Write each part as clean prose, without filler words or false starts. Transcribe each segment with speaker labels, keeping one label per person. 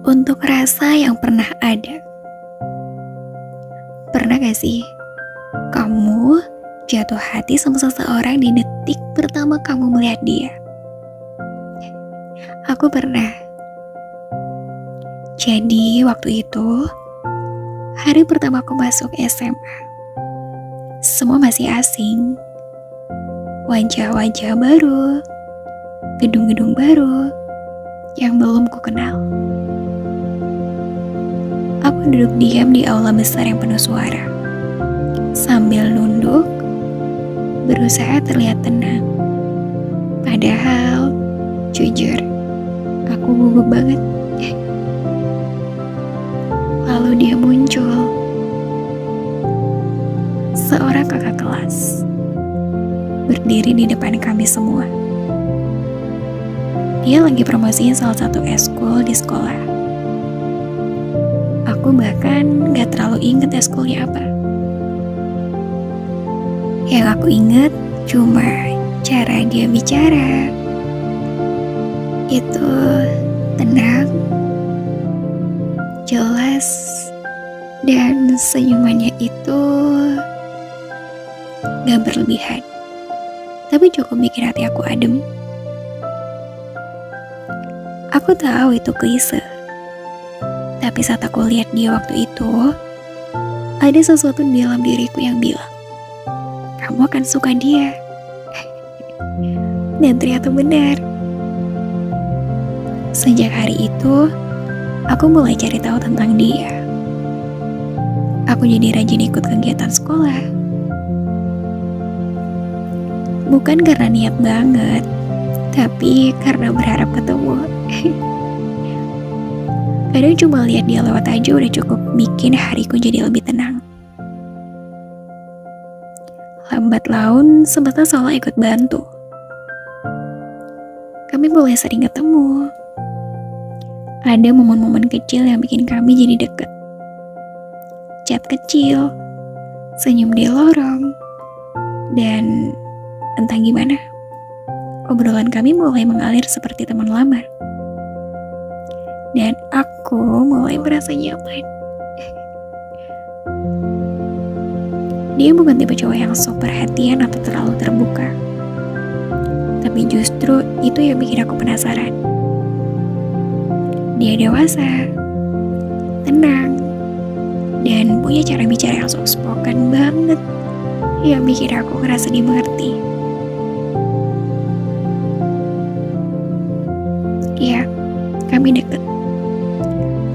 Speaker 1: Untuk rasa yang pernah ada. Pernah gak sih kamu jatuh hati sama seseorang di detik pertama kamu melihat dia? Aku pernah. Jadi waktu itu hari pertama aku masuk SMA. Semua masih asing. Wajah-wajah baru, gedung-gedung baru yang belum ku kenal. Aku duduk diam di aula besar yang penuh suara, sambil nunduk, berusaha terlihat tenang. Padahal, jujur, aku gugup banget. Lalu dia muncul, seorang kakak kelas, berdiri di depan kami semua. Dia lagi promosiin salah satu eskul di sekolah. Aku bahkan gak terlalu inget eskulnya apa. Yang aku inget cuma cara dia bicara. Itu tenang, jelas, dan senyumannya itu gak berlebihan. Tapi cukup bikin hati aku adem. Aku tahu itu klise. Tapi saat aku lihat dia waktu itu, ada sesuatu di dalam diriku yang bilang, kamu akan suka dia. Dan ternyata benar. Sejak hari itu, aku mulai cari tahu tentang dia. Aku jadi rajin ikut kegiatan sekolah. Bukan karena niat banget, tapi karena berharap ketemu. Kadang cuma lihat dia lewat aja udah cukup bikin hariku jadi lebih tenang. Lambat laun, sempat seolah ikut bantu. Kami mulai sering ketemu. Ada momen-momen kecil yang bikin kami jadi deket. Chat kecil, senyum di lorong, dan entah gimana, obrolan kami mulai mengalir seperti teman lama. Dan aku mulai merasa nyaman. Dia bukan tipe cowok yang sok perhatian atau terlalu terbuka. Tapi justru itu yang bikin aku penasaran. Dia dewasa, tenang, dan punya cara bicara yang soft-spoken banget, yang bikin aku ngerasa dimengerti. Ya, kami deket.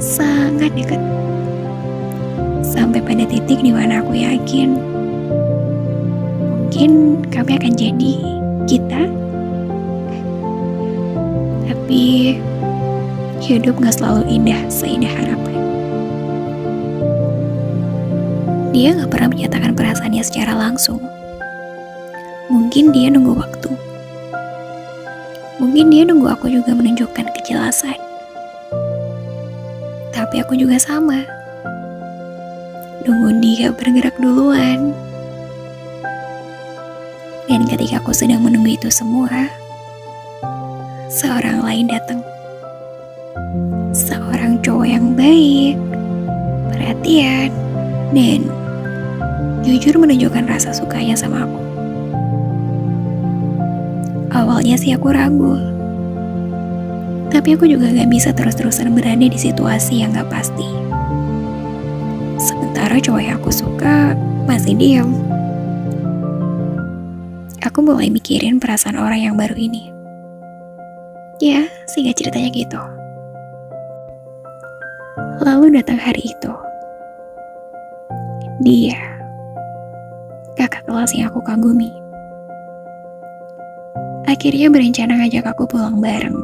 Speaker 1: Sangat dekat. Sampai pada titik di mana aku yakin mungkin kami akan jadi kita. Tapi hidup gak selalu indah seindah harapan. Dia gak pernah menyatakan perasaannya secara langsung. Mungkin dia nunggu waktu. Mungkin dia nunggu aku juga menunjukkan kejelasan. Tapi aku juga sama. Nunggu dia bergerak duluan. Dan ketika aku sedang menunggu itu semua, seorang lain datang. Seorang cowok yang baik, perhatian, dan jujur menunjukkan rasa sukanya sama aku. Awalnya sih aku ragu. Tapi aku juga gak bisa terus-terusan berada di situasi yang gak pasti. Sementara cowok yang aku suka masih diam. Aku mulai mikirin perasaan orang yang baru ini. Ya, singkat ceritanya gitu. Lalu datang hari itu. Dia, kakak kelas yang aku kagumi, akhirnya berencana ngajak aku pulang bareng.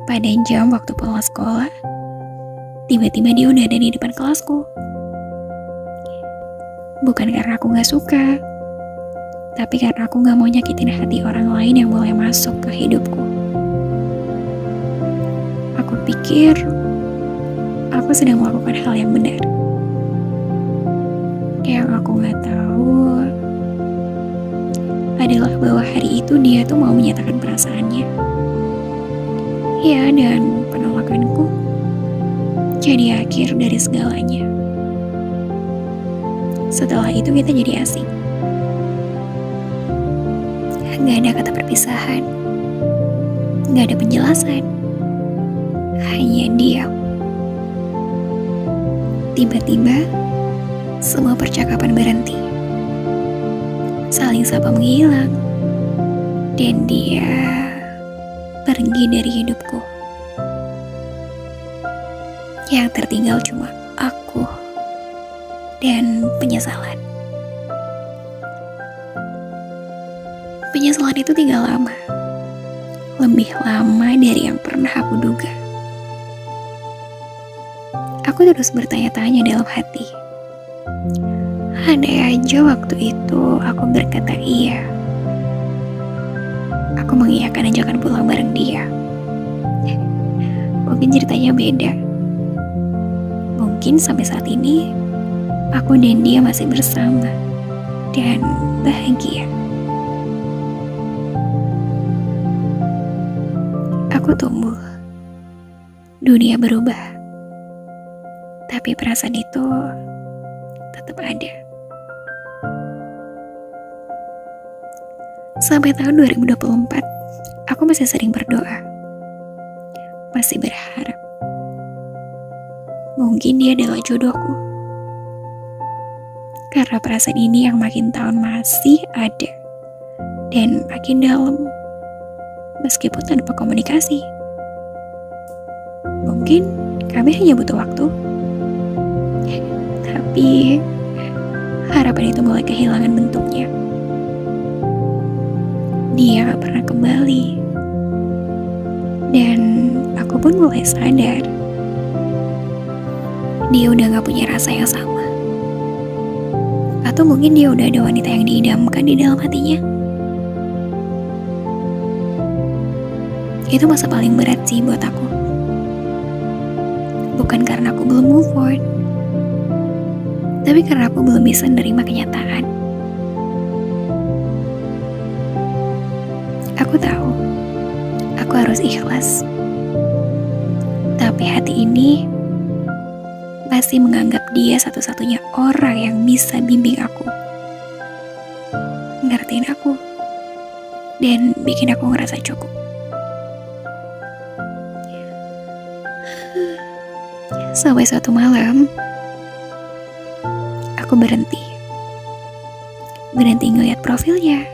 Speaker 1: Pada jam waktu pulang sekolah, tiba-tiba dia udah ada di depan kelasku. Bukan karena aku gak suka, tapi karena aku gak mau nyakitin hati orang lain yang mulai masuk ke hidupku. Aku pikir aku sedang melakukan hal yang benar. Yang aku gak tahu adalah bahwa hari itu dia tuh mau menyatakan perasaannya. Ya, dan penolakanku jadi akhir dari segalanya. Setelah itu kita jadi asing. Gak ada kata perpisahan, gak ada penjelasan, hanya diam. Tiba-tiba, semua percakapan berhenti. Saling sapa menghilang, dan dia pergi dari hidupku. Yang tertinggal cuma aku dan penyesalan. Penyesalan itu tinggal lama, lebih lama dari yang pernah aku duga. Aku terus bertanya-tanya dalam hati. Andai aja waktu itu aku berkata iya. Aku mengiyakan ajakan pulang bareng dia. Mungkin ceritanya beda. Mungkin sampai saat ini aku dan dia masih bersama dan bahagia. Aku tumbuh, dunia berubah, tapi perasaan itu tetap ada. Sampai tahun 2024, aku masih sering berdoa, masih berharap. Mungkin dia adalah jodohku. Karena perasaan ini yang makin tahun masih ada dan makin dalam. Meskipun tanpa komunikasi. Mungkin kami hanya butuh waktu. Tapi harapan itu mulai kehilangan bentuknya. Dia gak pernah kembali. Dan aku pun mulai sadar. Dia udah gak punya rasa yang sama. Atau mungkin dia udah ada wanita yang diidamkan di dalam hatinya. Itu masa paling berat sih buat aku. Bukan karena aku belum move on, tapi karena aku belum bisa menerima kenyataan. Aku tahu, aku harus ikhlas. Tapi hati ini masih menganggap dia satu-satunya orang yang bisa bimbing aku, ngertiin aku, dan bikin aku ngerasa cukup. Sampai suatu malam, aku berhenti ngeliat profilnya,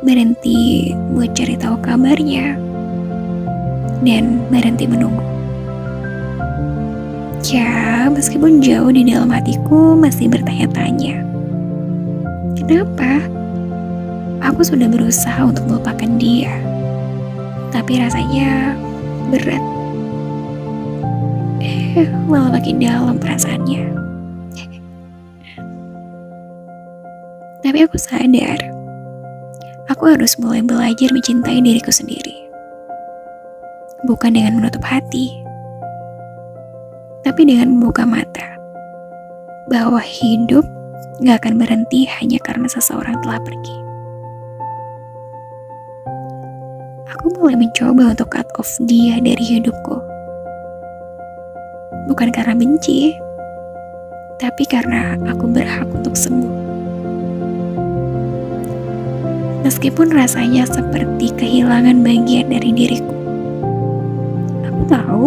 Speaker 1: berhenti buat cari tahu kabarnya, dan berhenti menunggu. Ya, meskipun jauh di dalam hatiku masih bertanya-tanya, kenapa? Aku sudah berusaha untuk melupakan dia, tapi rasanya berat. Malah makin dalam perasaannya. Tapi aku sadar, aku harus mulai belajar mencintai diriku sendiri. Bukan dengan menutup hati, tapi dengan membuka mata bahwa hidup gak akan berhenti hanya karena seseorang telah pergi. Aku mulai mencoba untuk cut off dia dari hidupku. Bukan karena benci, tapi karena aku berhak untuk sembuh. Meskipun rasanya seperti kehilangan bagian dari diriku. Aku tahu,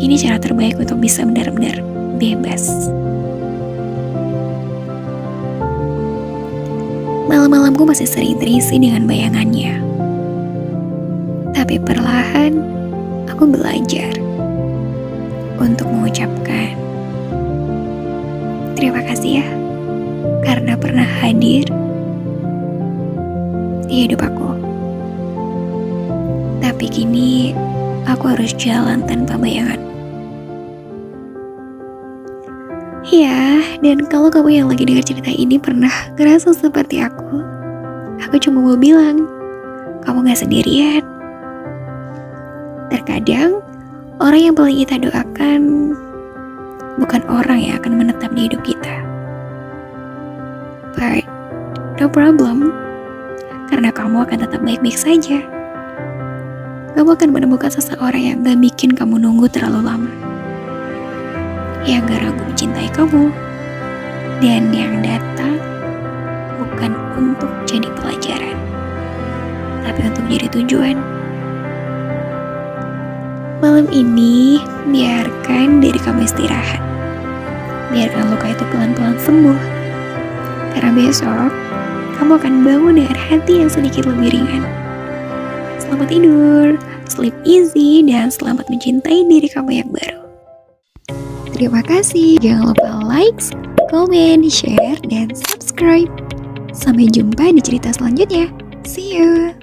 Speaker 1: ini cara terbaik untuk bisa benar-benar bebas. Malam-malamku masih sering terisi dengan bayangannya. Tapi perlahan, aku belajar untuk mengucapkan terima kasih ya karena pernah hadir di hidup aku. Tapi kini aku harus jalan tanpa bayangan. Ya, dan kalau kamu yang lagi dengar cerita ini pernah ngerasa seperti aku cuma mau bilang, kamu gak sendirian. Terkadang orang yang paling kita doakan bukan orang yang akan menetap di hidup kita. But no problem, karena kamu akan tetap baik-baik saja. kamu akan menemukan seseorang yang gak bikin kamu nunggu terlalu lama, yang gak ragu mencintai kamu, dan yang datang bukan untuk jadi pelajaran, tapi untuk jadi tujuan. Malam ini, biarkan diri kamu istirahat. Biarkan luka itu pelan-pelan sembuh. Karena besok, kamu akan bangun dengan hati yang sedikit lebih ringan. Selamat tidur, sleep easy, dan selamat mencintai diri kamu yang baru. Terima kasih. Jangan lupa like, comment, share, dan subscribe. Sampai jumpa di cerita selanjutnya. See you.